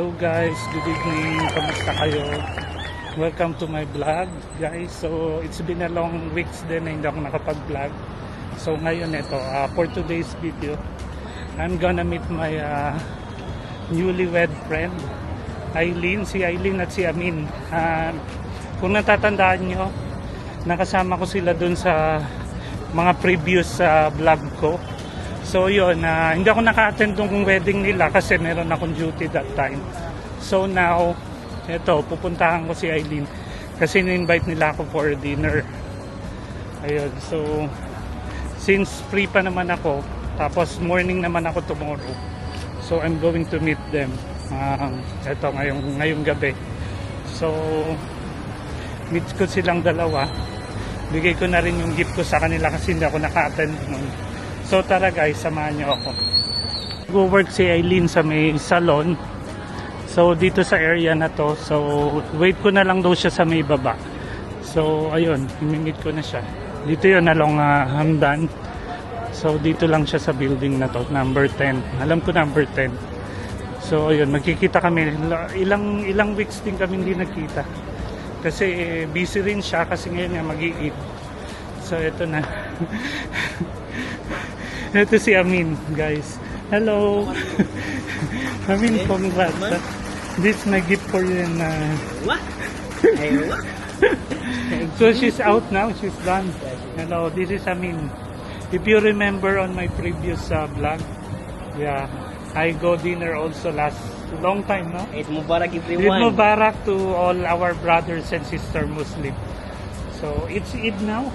Hello guys, good evening. Kamusta kayo? Welcome to my vlog guys. So it's been a long weeks din na hindi ako nakapag-vlog. So ngayon ito, for today's video, I'm gonna meet my newlywed friend Aileen, si Aileen at si Amin. Kung natatandaan nyo, nakasama ko sila dun sa mga previous vlog ko. So yun, hindi ako naka-attend ng wedding nila kasi meron akong duty that time. So now, eto, pupuntahan ko si Aileen kasi in-invite nila ako for dinner. Ayun, so since free pa naman ako, tapos morning naman ako tomorrow, so I'm going to meet them eto, ngayong gabi. So meet ko silang dalawa, bigay ko na rin yung gift ko sa kanila kasi hindi ako naka-attend nun. So tara guys, samahan nyo ako. Go-work si Aileen sa may salon. So dito sa area na to. So wait ko na lang daw siya sa may baba. So ayun, imimit ko na siya. Dito yun along Hamdan. So dito lang siya sa building na to, number 10. Alam ko number 10. So ayun, magkikita kami. Ilang weeks din kami hindi nagkita. Kasi busy rin siya kasi ngayon nga mag-i-eat. So ito na. Ito si Amin, guys. Hello. Amin, congrats. This is my gift for you. What? So she's out now. She's done. Hello, this is Amin. If you remember on my previous vlog, yeah, I go dinner also last long time, no? Eid Mubarak Eid everyone. Mubarak to all our brothers and sister Muslim. So it's Eid now?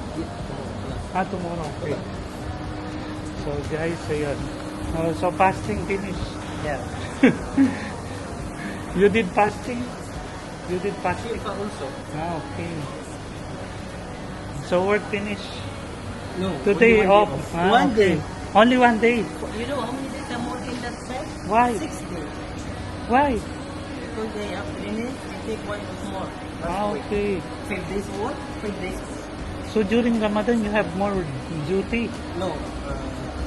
Tomorrow. Okay. So guys, ayun. So fasting finished. Yeah. You did fasting? You did fasting? Shifa also. Okay. So work finished. No. Today only off. One Okay. day. Only one day. You know how many days I'm working that side? Why? 6 days. Why? Because they have finished, I take 1 week more. Okay. 5 days work, 5 days. So during Ramadan you have more duty. No.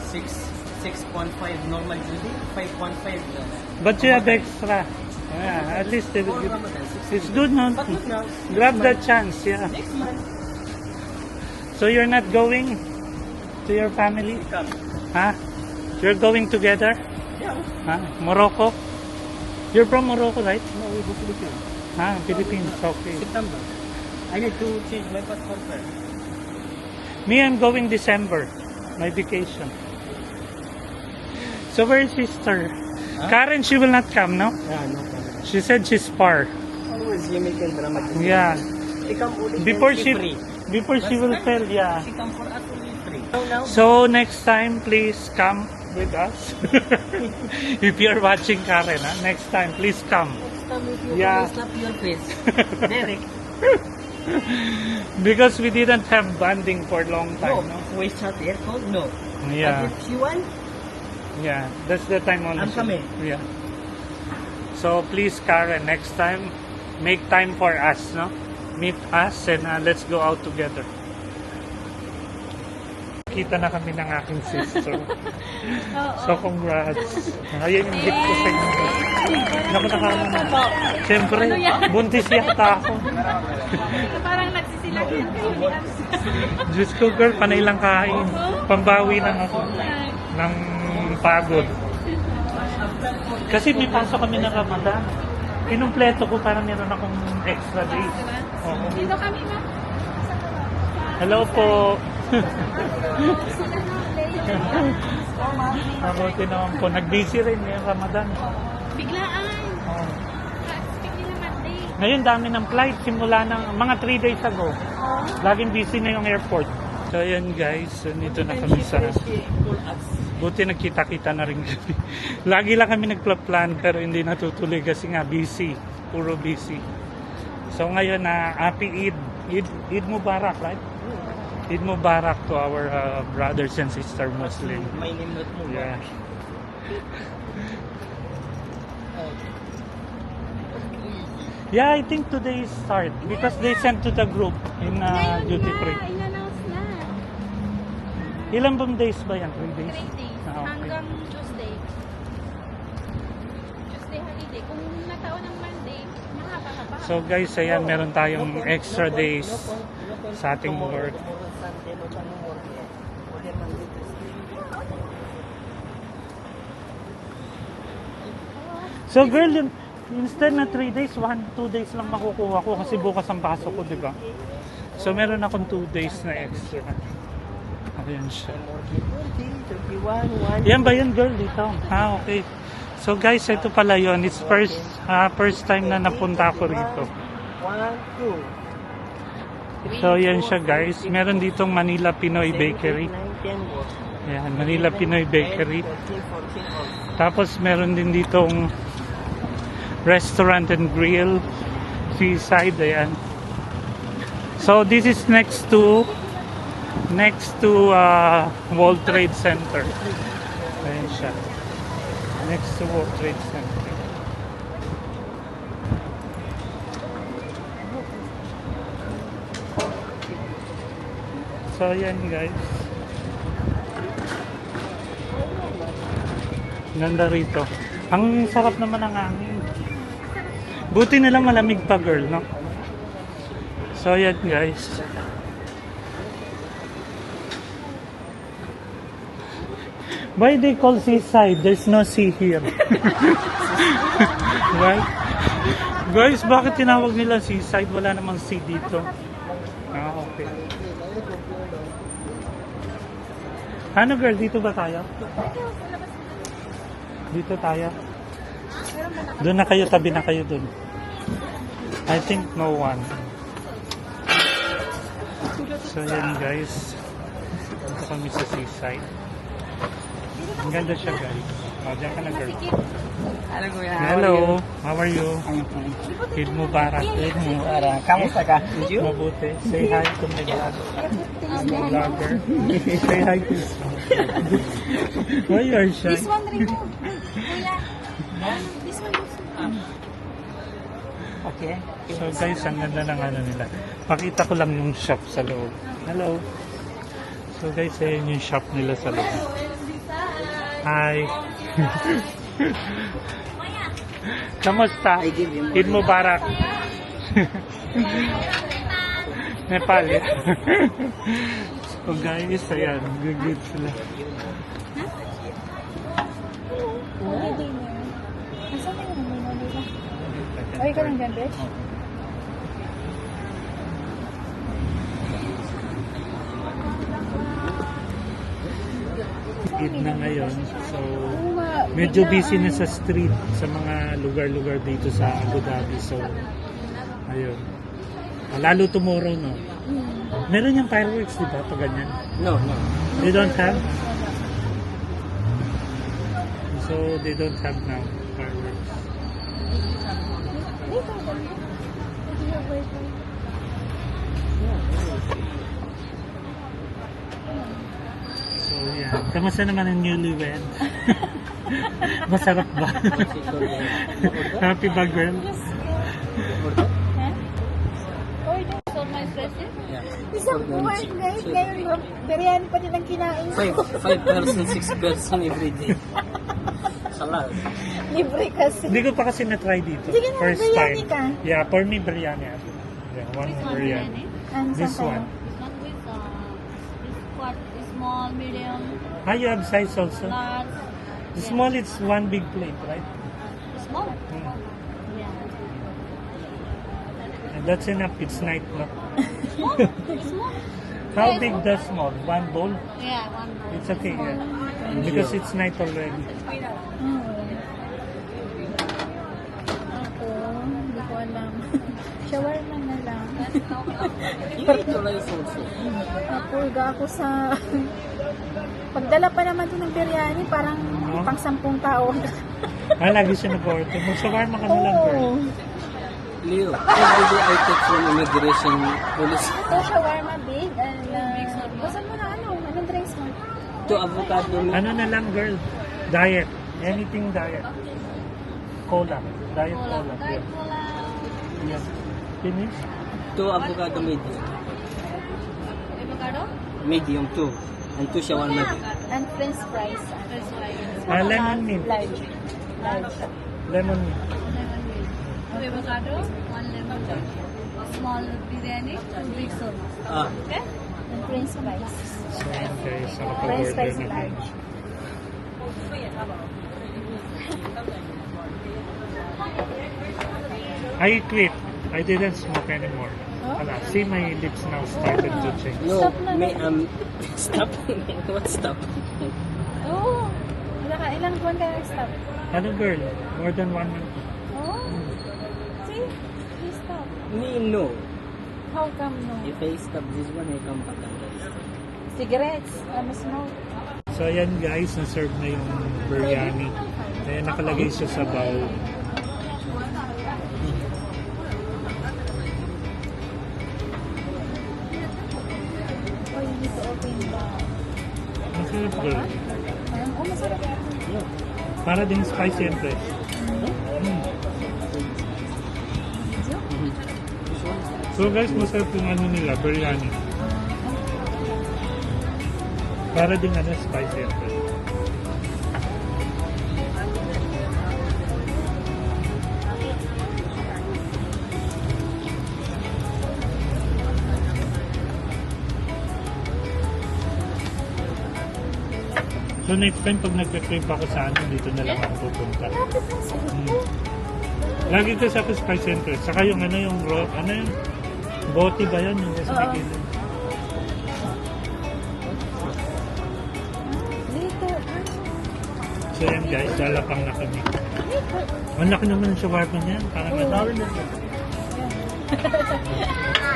6.5 normal duty, 5.5. But you have extra. Yeah, at least they will For give. Ramadan, 6 It's good, no? But not now. Grab Next that month. chance, yeah. Next month. So you're not going to your family? Come. Huh? You're going together? Yeah. Huh? Morocco? You're from Morocco, right? No, we go to Philippines. Philippines, okay. September. I need to change my passport first. Me, I'm going December. My vacation. So where is sister? Huh? Karen, she will not come, no? Yeah, no problem. She said she's far. Always limited drama. Yeah. She come only Before and she free. will tell, yeah. She come for us only free. Now, So next time, please come with us. If you're watching Karen, next time, please come. next time if you Yeah. will slap your face. Derek. Because we didn't have bonding for a long No. time, no? We shut aircon? No. Yeah. But if she want, Yeah, that's the time only. I'm coming. Yeah. So please, Karen, next time, make time for us, no? Meet us and let's go out together. Kita na kami ng aking sister. So congrats. Ayan yung gift ko sa inyo. Naku, siyempre, buntis yata ako. Parang nagsisilag yan kayo ni Abs. Diyos ko, girl, panay lang kain. Pambawi lang ako ng pagod. Kasi may pasok kami ng Ramadan. Kinumpleto ko para meron akong extra days. Oo. Dito kami ma. Hello po. Mabuti naman po. Nag-busy rin yung Ramadan. Biglaan. Oo. Speaking of Monday. Ngayon dami ng flight simula ng mga 3 days ago. Laging busy na yung airport. So ayan guys, so, dito na kami sa... she call us. Buti nagkita-kita na rin kami. Lagi lang kami nagpla-plan pero hindi natutuloy kasi nga busy. Puro busy. So ngayon na happy Eid. Eid Mubarak, right? Eid Mubarak to our brothers and sister Muslim. My name not Mubarak. Yeah. Yeah, I think today is start because they sent to the group in duty free. In-announce na. Ilang bang days ba yan? 3 days? 3 days. Ah, okay. Hanggang Tuesday. Tuesday holiday. Kung pagkakataon ng Monday, mahaba-haba. So guys, ayan, meron tayong extra days sa ating work. Sunday, no work. Okay, Monday, Tuesday. So girl, instead na 3 days, 2 days lang makukuha ko kasi bukas ang pasok ko, di ba? So meron akong 2 days na extra. Ayan siya. 20, 31, 1. Yan ba yun girl dito? Ah, okay. So guys, ito pala yun. It's first time na napunta ako rito. 1, 2. So yan siya guys. Meron ditong Manila Pinoy Bakery. 9, 10 Yan, Manila Pinoy Bakery. 14 also. Tapos meron din ditong restaurant and grill, seaside, ayan. So this is next to World Trade Center. Ayan siya. Next to World Trade Center. So ayan guys. Ganda rito. Ang sarap naman ng hangin. Buti na lang malamig pa girl, no? So ayan guys. Why they call seaside? There's no sea here. Right? Guys, bakit tinawag nila seaside? Wala namang sea dito. Ah, okay. Ano girl, dito ba tayo? Dito tayo. Doon na kayo, tabi na kayo doon. I think no one. So yan guys. Dito kami sa seaside. Ang ganda siya guys. O, dyan ka na girl. Hello, Kuya. Hello, how are you? Eid Mubarak. Eid Mubarak. Kamusta ka? Did you? Mabuti. Say hi to my vlog. Vlogger. Say hi to Why you are shy? This one remove. Kuya. This one also. Okay. So guys, ang ganda ng ano nila. Pakita ko lang yung shop sa loob. Hello. So guys, ayan yung shop nila sa loob. Hi. Kamusta? I give you Eid Mubarak. Nepal. So guys, ayan. Good sila. Nasaan na yung muna nila? Ay, ka lang dyan, bitch. Eid na ngayon. So, medyo busy na sa street sa mga lugar-lugar dito sa Abu Dhabi. So, ayun. Lalo tomorrow, no? Meron yung fireworks, di ba? Pag ganyan. No, no. They don't have? So, they don't have now fireworks. So, yeah. Kamusta naman ang newlywed? Masarap ba? Happy ba, girl? So, my present? Isang buwan guys, ngayon biryani pa din ang kinain ko. 5 person, 6 person every day. Salas. Libre kasi. Hindi ko pa kasi na-try dito. Sige na, First biryani time. ka. Yeah, for me, biryani. Yeah, one biryani. Ang This saan one. This one with this quart, small, medium, Ah, you have size also? large. The small, it's one big plate, right? Small? Hmm. Yeah. And that's enough. It's night, no? Small? Small? How big the small? One bowl? Yeah, one more. It's okay, yeah. Because it's night already. Hmm. Ako, hindi ko alam. Shawarma na lang. You eat the rice also. Napulga ako sa... Pagdala pa naman doon ng biryani, parang No? pang 10 tao. Ah, lagi siya nag-order. Mag-shawarma ka na lang, girl. Oo. Leo, every day I take from immigration police. Ito, shawarma big. And, gusto mo na ano? Anong drinks mo? To avocado milk. Ano na lang, girl? Diet. Anything diet. Cola. Diet cola. Kahit Yeah. wala. Yeah. Finish? To avocado medium. Avocado? Medium 2. And 2 shawarma. And french fries. That's why. Ah, lemon mint. Large. Large. Lemon mint. Lemon milk. avocado, 1 lemon, small biryani, 2 big soda. Ah, Okay? And french fries. So ayan guys, French nakapag-order fries na kami. large. I quit. I didn't smoke anymore. Huh? Wala. See, my lips now started to change. no, Stop na. may, stop. What stop? Oh! Ilang buwan ka nag-stop? Ano girl? More than 1 month. Oh! See? You stop. Me, no. How come no? If I stop this one, I come back and I stop. Cigarettes, smoke. So ayan guys, na-serve na yung biryani. Ayan, nakalagay siya sa bowl. Oh, you need to open the... Masarap girl. Oh, masarap. No. Para din spicy and fresh. So guys, masarap yung ano nila, biryani. Para din ano, spicy and fresh. So next time pag nagpe-crave ako sa ano, dito na lang ako pupunta. Lagi kasi ako spicy and fresh. Saka yung ano, yung raw, ano yun? Bote ba yun? Yung nasa may gilid. Dito. So yan guys, lalapang na kami. Ang laki naman ng shawarma niyan. Parang ano.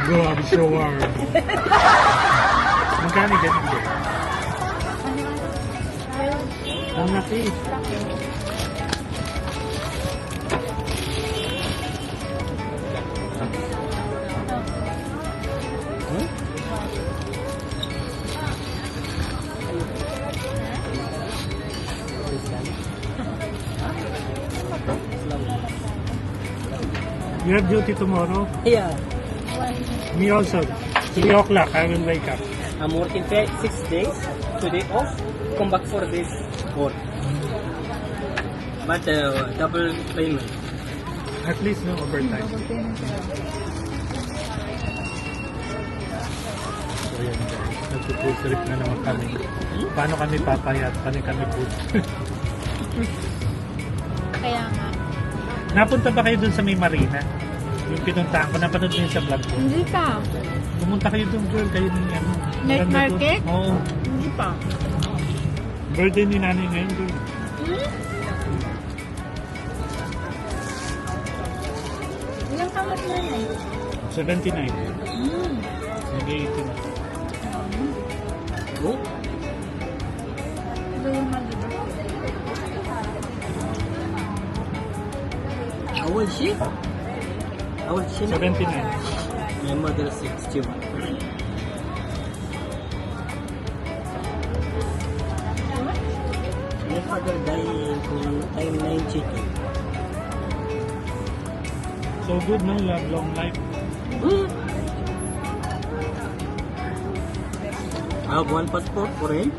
Grabe shawarma. Magkano ganun din? Ang laki. You have duty tomorrow? Yeah. Me also. 3 o'clock, I will wake up. I'm working 6 days. Today off. Come back for this work. But double payment. At least no overtime. So yan guys, nagpo-food trip na naman kami. Paano kami papayat? Paano kami food? Kaya nga. Napunta ba kayo dun sa may marina? Yung pinuntahan ko, napanood niyo sa vlog ko. Hindi pa. Pumunta kayo dun girl, kayo ni ano. Night maganda dun. market? Oo. Hindi pa. Birthday ni nanay ngayon girl. Ilang kamot na yun? 79. Mm. Nag-18 na. Oh, Ito yung maliit. how old she? How old she? 79. My mother 61. My father died kung time 92. So good no, love long life. I have one passport for him.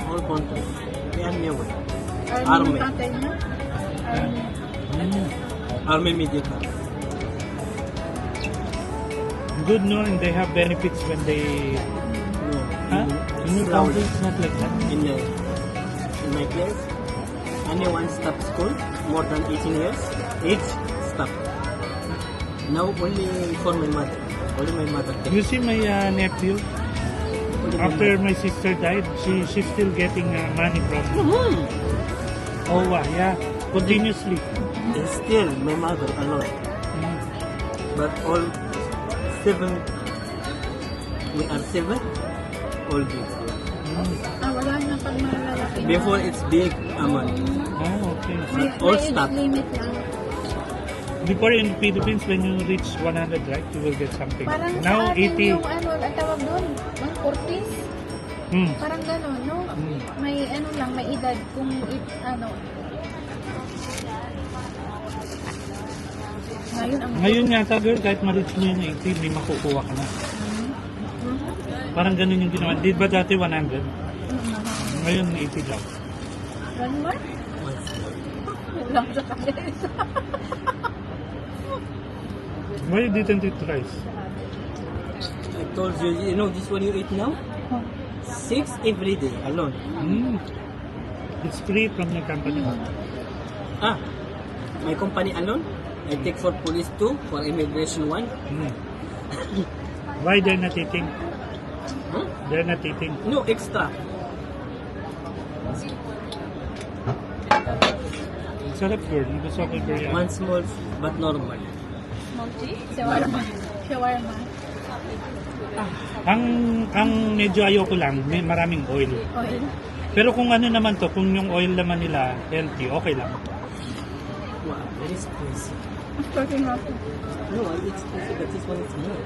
All countries. Kaya never. Army. ng tatay niya? Army. Army medical. Good no, and they have benefits when they... No. Huh? In your country, it's not like that. In my place, anyone stop school more than 18 years, age stop. Now only for my mother. Only my mother. You see my nephew, Only my after my sister died, she's still getting money from OWA, yeah, continuously. It's still my mother alone. Mm. But all 7, we are 7, all big. Wala na pag malalaki na. Before it's big amount. Oh, okay. May, all may age stop. limit lang. Before in Philippines, when you reach 100, right, you will get something. Parang Now, sa atin 80. yung ano, ang tawag doon, 140s. Hmm. Parang gano'n, no? Hmm. May ano lang, may edad kung ano. Ngayon ang Ngayon yata, girl, kahit ma-reach mo yung 80, may makukuha ka na. Parang ganun yung ginawa. Di ba dati 100? Ngayon 80 lang. One more? Lang sa kanila. Why you didn't eat rice? I told you, you know this one you eat now? 6 every day alone. It's free from the company. Ah, my company alone. I take for police 2, for immigration 1. Why they're not eating? Huh? They're not eating. No extra. Sarap girl. Gusto ko yung biryani. One small but normal. Small cheese. Shawarma. Shawarma. Ang medyo ayoko lang, may maraming oil. Oil. Pero kung ano naman to, kung yung oil naman nila healthy, okay lang. Wow, very spicy. Talking about it. No, it's spicy, but this one is more.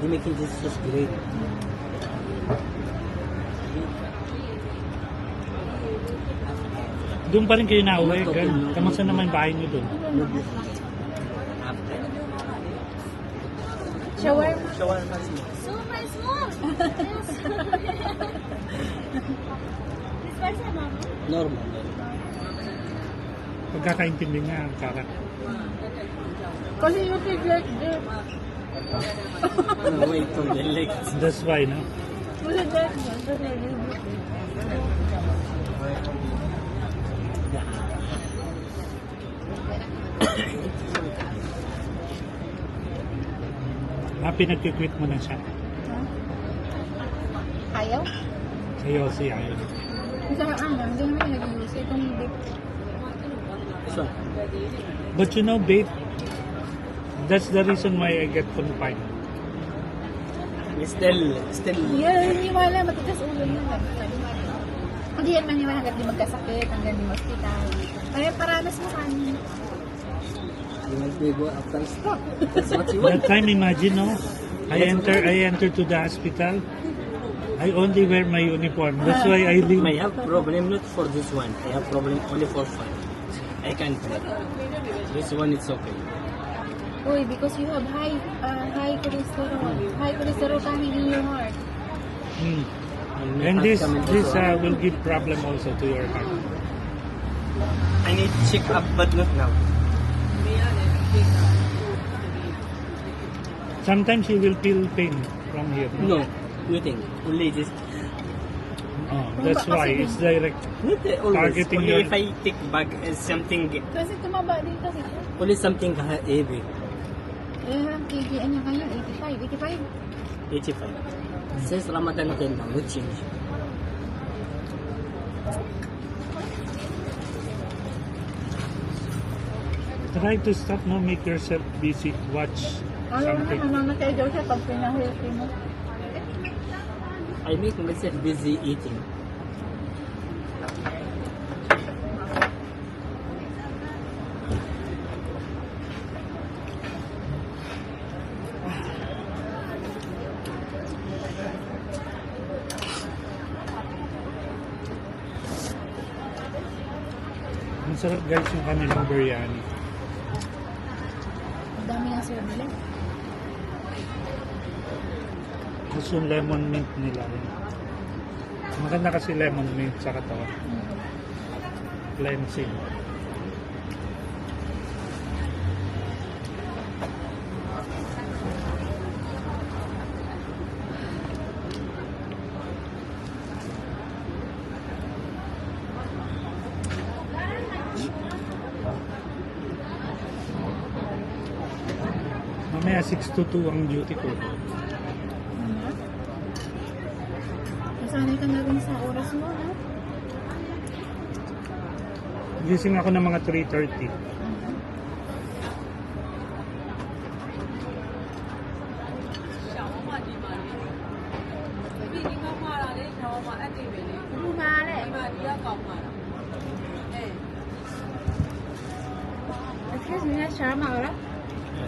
They making this sauce great. Doon pa rin kayo nauwi, girl. Kamusta naman yung bahay niyo doon? After. Shawarma. Shawarma is more. So my small. Yes. This one is mama. Normal. Pagkakaintindi niya, karat. Kasi you take like this. No, wait till the legs. That's why, no? Wala that. That's like this. Pinag-quit mo na siya. Ayaw? Sa'yo, siya. Ayaw. Isa ka hindi naman nag-use. Itong dip. This one. But you know, babe, that's the reason why I get confined. Still. Yeah, hiniwala. Matigas ulo yun. Hindi yan maniwala hanggang di magkasakit, hanggang di hospital. Kaya paranas mo kanya. You want to go after stop. That's what you want. That time, imagine, no? I enter to the hospital. I only wear my uniform. That's why I leave. I have problem not for this one. I have problem only for fun. I can't play. This one it's okay. Uy, because you have high cholesterol. High cholesterol coming in your heart. And this will give problem also to your heart. I need to check up, but not now. Sometimes you will feel pain from here. No, waiting. Only just Oh, that's why it's direct. not always. Targeting Only your- if I take bag as something, Kasi tumaba din kasi. only something heavy. KGN niya kayo, 85. 85. Since Ramadan until now, no change. Try to stop, no? Make yourself busy. Watch Ayaw something. na namatay daw siya pag pinahilti mo. I make myself busy eating. Ang sarap guys yung kanilang biryani. Ang dami ng sir nila. Tapos yung lemon mint nila. Maganda kasi lemon mint sa katawan. Cleansing. Mamaya 6 to 2 ang duty ko. Nasanay ka na rin sa oras mo, no? Gising ako ng mga 3:30. Excuse me, shawarma ora?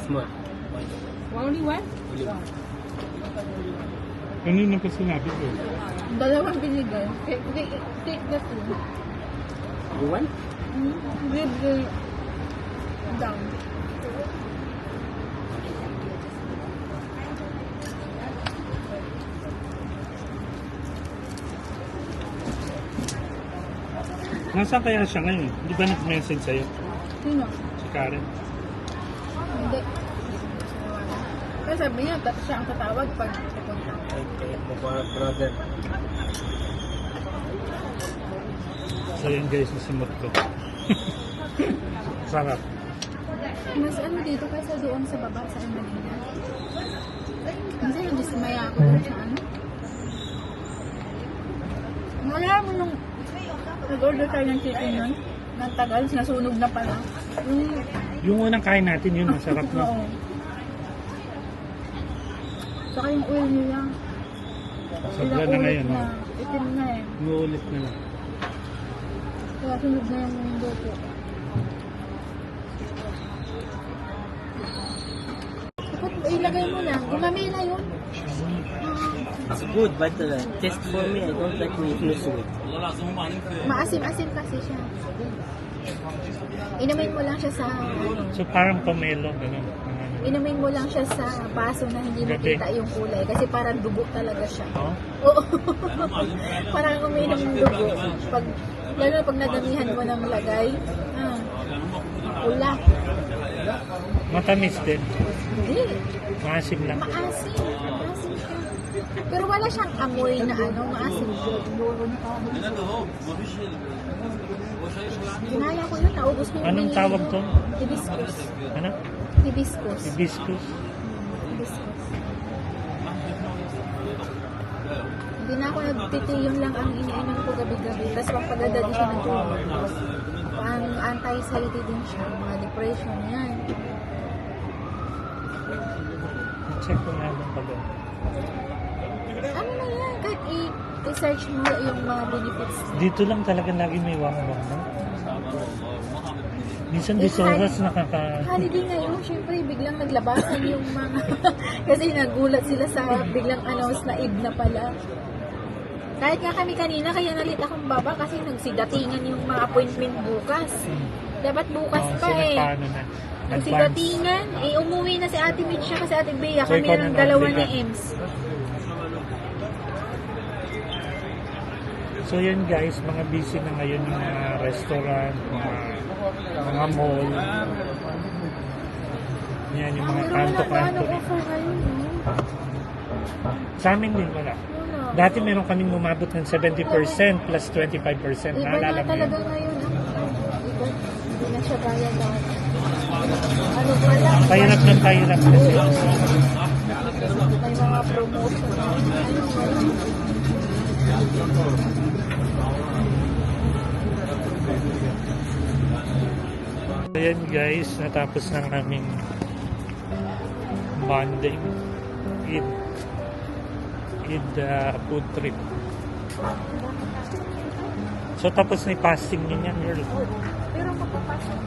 Small. Only one? Only one. Kanina pa sinabi ko. Dalawang binigay. Take the two. You want? Give the down. Nasaan kaya siya ngayon? Di ba nag-message sa'yo? Sino? Si Karen? Hindi. Kaya sabi niya, siya ang tatawag pag pupunta. Okay, brother. So yun guys, nasimot ko. Sarap. Mas ano dito kaysa doon sa baba sa Manila. Kasi yung dismaya ako doon sa ano. Wala mo nung nag-order tayo ng chicken nun. Nang tagal, nasunog na pala. Yung unang kain natin yun, masarap na. Oo. Saka yung oil nila. Sobra na ngayon. na. No? Itim na eh. Umuulit na lang. Kaya sunog na yung luto. Dapat ilagay mo lang. Gumami na yun. It's good, but taste for me, I don't like when it feels sweet. Maasim-asim kasi siya. Inumin mo lang siya sa So parang pomelo, gano'n. inumin mo lang siya sa baso na hindi makita yung kulay kasi parang dugo talaga siya. Oh? Oo. Parang uminom ng dugo. Lalo na pag nadamihan mo ng lagay, pula. Matamis din. Hindi. Maasim lang. Maasim. Maasim siya. Pero wala siyang amoy na maasim siya. Ginaya ko yun, naubos ko yung Anong binili tawag ko. doon? Hibiscus. Ano? Hibiscus. Hibiscus. Hibiscus. Hindi na ako nagtitiyong lang ang iniinom ko gabi-gabi. Tapos pampagadali siya ng tulog. Ang anti-anxiety din siya. Mga depression yan. Check ko nga lang pag Ano na yan? Kahit i-search mo yung mga benefits. dito lang talaga lagi may wang-wang, no? Minsan di oras nakaka... Holiday ngayon, syempre biglang naglabasan yung mga... kasi nagulat sila sa biglang announce na Eve na pala. Kahit nga kami kanina, kaya nalit akong baba kasi nagsidatingan yung mga appointment bukas. Dapat bukas pa so, eh. Paano na? Nagsidatingan, umuwi na si Ate Mitch siya kasi Ate Bea. So, Kami ikaw ng na dalawa nagbigay. ni Ems. So yun guys, mga busy na ngayon yung mga restaurant, mga mall. Yan yung mga Pero wala kanto-kanto. gaano offer ngayon, no? Sa amin din wala. Wala. Dati meron kaming umabot ng 70% plus 25%. Iba Naalala na mo yun? talaga ngayon. Iba, hindi na siya kaya dahil. Ano pala? Pahirap ng pahirap kasi. May mga promotion. Ano pala? So yan guys, natapos na kaming Monday Eid food trip. So tapos na yung fasting niya girl. Pero kapapasok.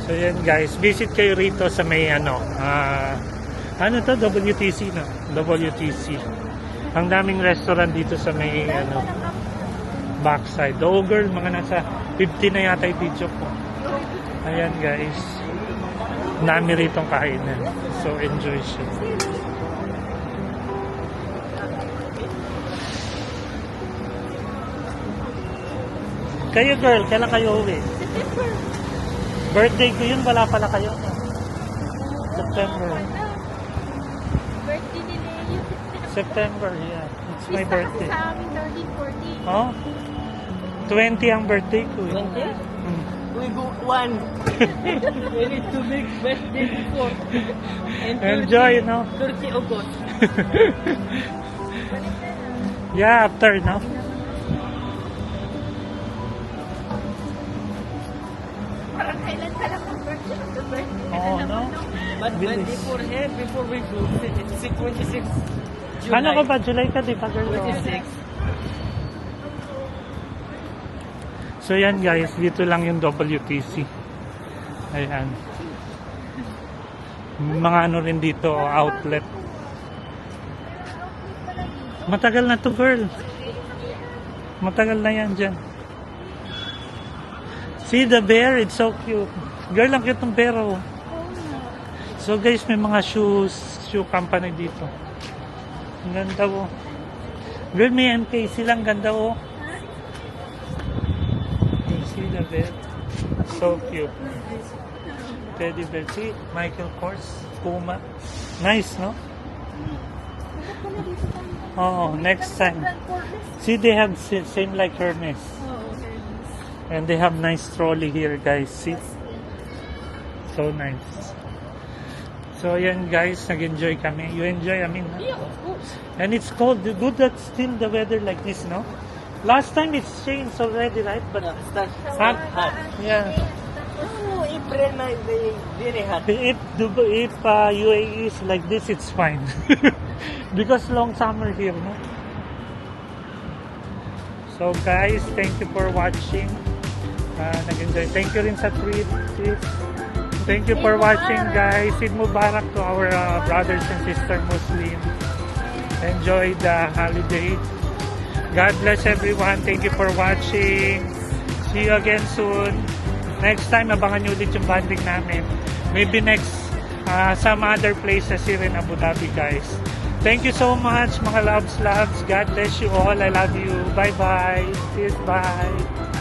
So yan guys, visit kayo rito sa may ano to, WTC na. WTC. Ang daming restaurant dito sa may ano backside. Oh girl, mga nasa 50 na yata yung video ko. Ayan guys. Dami rito kainan. So enjoy siya. Kayo girl, kailan kayo uwi? Birthday ko yun, wala pala kayo. September. Birthday nila yun. September, yeah. It's my birthday. Sa amin, 13, 14. Oh? 20 ang birthday ko. 20? Hmm. We go one. We need to make birthday before. And Enjoy, no? 30 August. Yeah, after, no? Parang kailan ka lang ang birthday? Oh, no? But Bilis. before here, before we go, it's 26 July. Ano ka ba? July ka, di ba, girl? 26. So, yan, guys. Dito lang yung WTC. Ayan. Mga ano rin dito, outlet. Matagal na to, girl. Matagal na yan dyan. See the bear? It's so cute. Girl, ang cute ng bear, oh. So, guys, may mga shoe company dito. Ang ganda, oh. Girl, may MKC lang. Ganda, oh. You see the bear? So cute. teddy bear. See, Michael Kors, Puma. Nice, no? Oh, next time. See, they have same like Hermes. And they have nice trolley here, guys. See? So nice. So, yan guys, nag-enjoy kami. You enjoy, I mean, huh? Yeah, of course. And it's cold. Good that still the weather like this, no? Last time it's changed already, right? But Start hot. Yeah. Oh, April na very hot. If UAE is like this, it's fine. Because long summer here, no? So guys, thank you for watching. Nag-enjoy. Thank you rin sa tweet. Sis. Thank you for watching, guys. Eid Mubarak to our brothers and sisters Muslim. Enjoy the holiday. God bless everyone. Thank you for watching. See you again soon. Next time, abangan nyo ulit yung banding namin. Maybe next, some other places here in Abu Dhabi, guys. Thank you so much, mga loves. God bless you all. I love you. Bye-bye. Cheers. Bye.